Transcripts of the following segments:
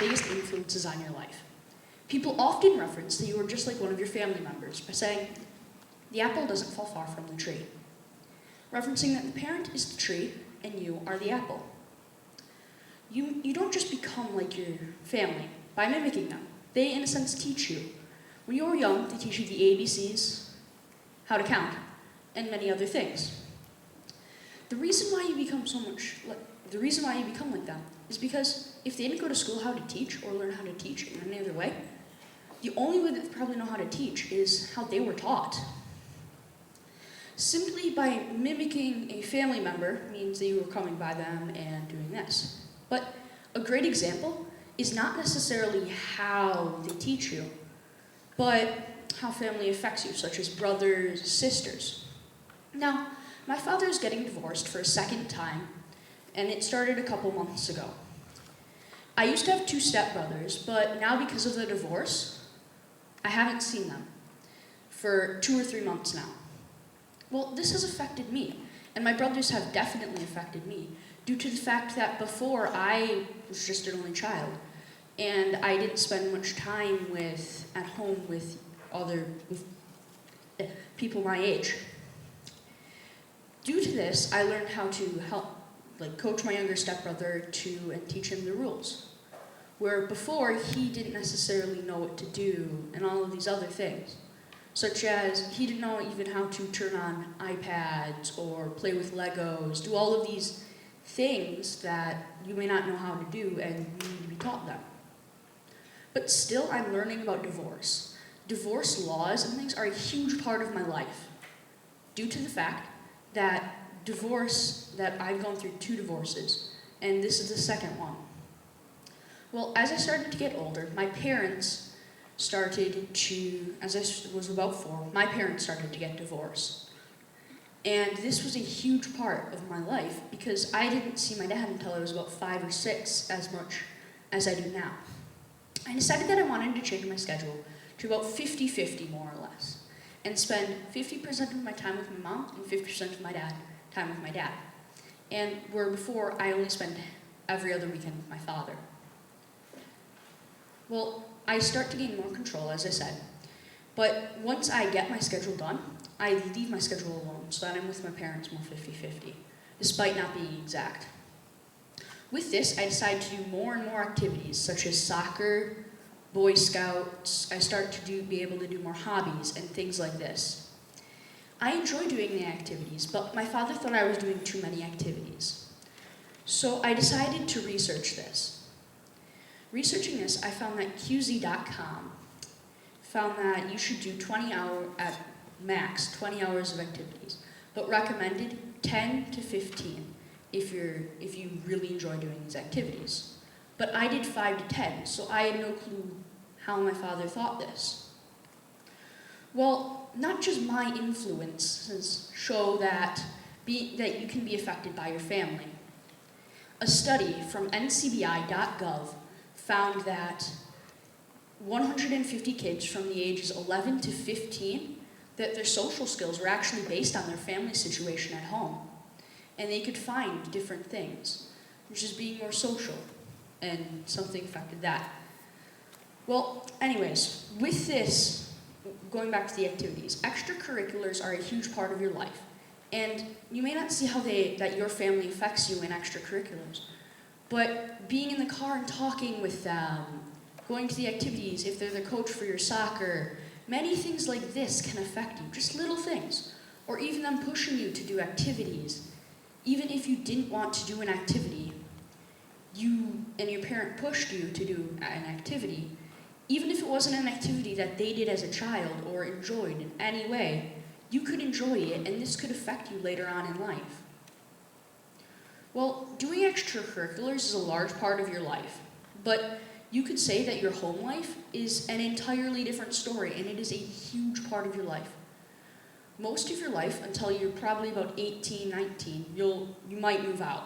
biggest influences on your life. People often reference that you are just like one of your family members by saying, the apple doesn't fall far from the tree, referencing that the parent is the tree and you are the apple. You don't just become like your family by mimicking them. They, in a sense, teach you. When you were young, they teach you the ABCs, how to count, and many other things. The reason why you become like them is because if they didn't go to school how to teach or learn how to teach in any other way, the only way that they probably know how to teach is how they were taught. Simply by mimicking a family member means that you are coming by them and doing this. But a great example is not necessarily how they teach you, but how family affects you, such as brothers, sisters. Now, my father is getting divorced for a second time, and it started a couple months ago. I used to have 2 stepbrothers, but now because of the divorce, I haven't seen them for 2 or 3 months now. Well, this has affected me, and my brothers have definitely affected me, due to the fact that before I was just an only child, and I didn't spend much time at home with people my age. Due to this, I learned how to coach my younger stepbrother and teach him the rules. Where before, he didn't necessarily know what to do and all of these other things. Such as, he didn't know even how to turn on iPads or play with Legos, do all of these things that you may not know how to do and you need to be taught them. But still, I'm learning about divorce. Divorce laws and things are a huge part of my life, due to the fact that I've gone through 2 divorces, and this is the second one. Well, as I started to get older, my parents started to, as I was about 4, my parents started to get divorced. And this was a huge part of my life because I didn't see my dad until I was about 5 or 6 as much as I do now. I decided that I wanted to change my schedule to about 50-50 more or less, and spend 50% of my time with my mom and 50% of my time with my dad. And where before I only spent every other weekend with my father. Well, I start to gain more control, as I said. But once I get my schedule done, I leave my schedule alone so that I'm with my parents more 50-50, despite not being exact. With this, I decided to do more and more activities, such as soccer, Boy Scouts. I start to be able to do more hobbies and things like this. I enjoy doing the activities, but my father thought I was doing too many activities. So I decided to research this. Researching this, I found that QZ.com found that you should do 20 hours of activities, but recommended 10 to 15 if you really enjoy doing these activities. But I did 5 to 10, so I had no clue how my father thought this. Well, not just my influences show that you can be affected by your family. A study from ncbi.gov found that 150 kids from the ages 11 to 15, that their social skills were actually based on their family situation at home. And they could find different things, which is being more social, and something affected that. Well, anyways, with this, going back to the activities, extracurriculars are a huge part of your life. And you may not see how that your family affects you in extracurriculars, but being in the car and talking with them, going to the activities, if they're the coach for your soccer, many things like this can affect you, just little things. Or even them pushing you to do activities. Even if you didn't want to do an activity, you and your parent pushed you to do an activity, even if it wasn't an activity that they did as a child or enjoyed in any way, you could enjoy it, and this could affect you later on in life. Well, doing extracurriculars is a large part of your life, but you could say that your home life is an entirely different story, and it is a huge part of your life. Most of your life, until you're probably about 18, 19, you might move out.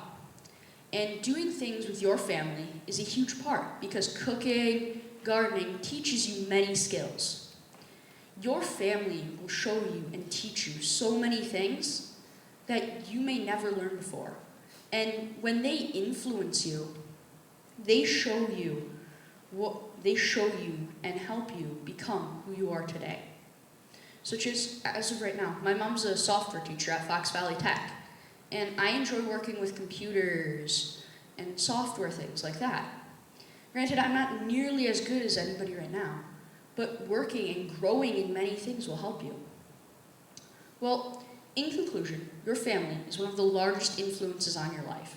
And doing things with your family is a huge part, because cooking, gardening teaches you many skills. Your family will show you and teach you so many things that you may never learn before. And when they influence you, they show you they show you and help you become who you are today. Such as of right now, my mom's a software teacher at Fox Valley Tech, and I enjoy working with computers and software things like that. Granted, I'm not nearly as good as anybody right now, but working and growing in many things will help you. Well, in conclusion, your family is one of the largest influences on your life.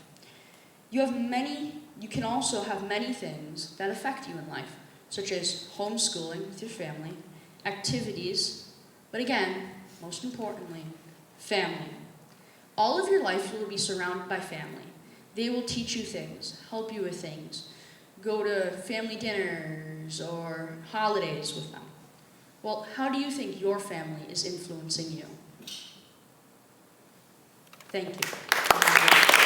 You can also have many things that affect you in life, such as homeschooling with your family, activities, but again, most importantly, family. All of your life will be surrounded by family. They will teach you things, help you with things, go to family dinners or holidays with them. Well, how do you think your family is influencing you? Thank you.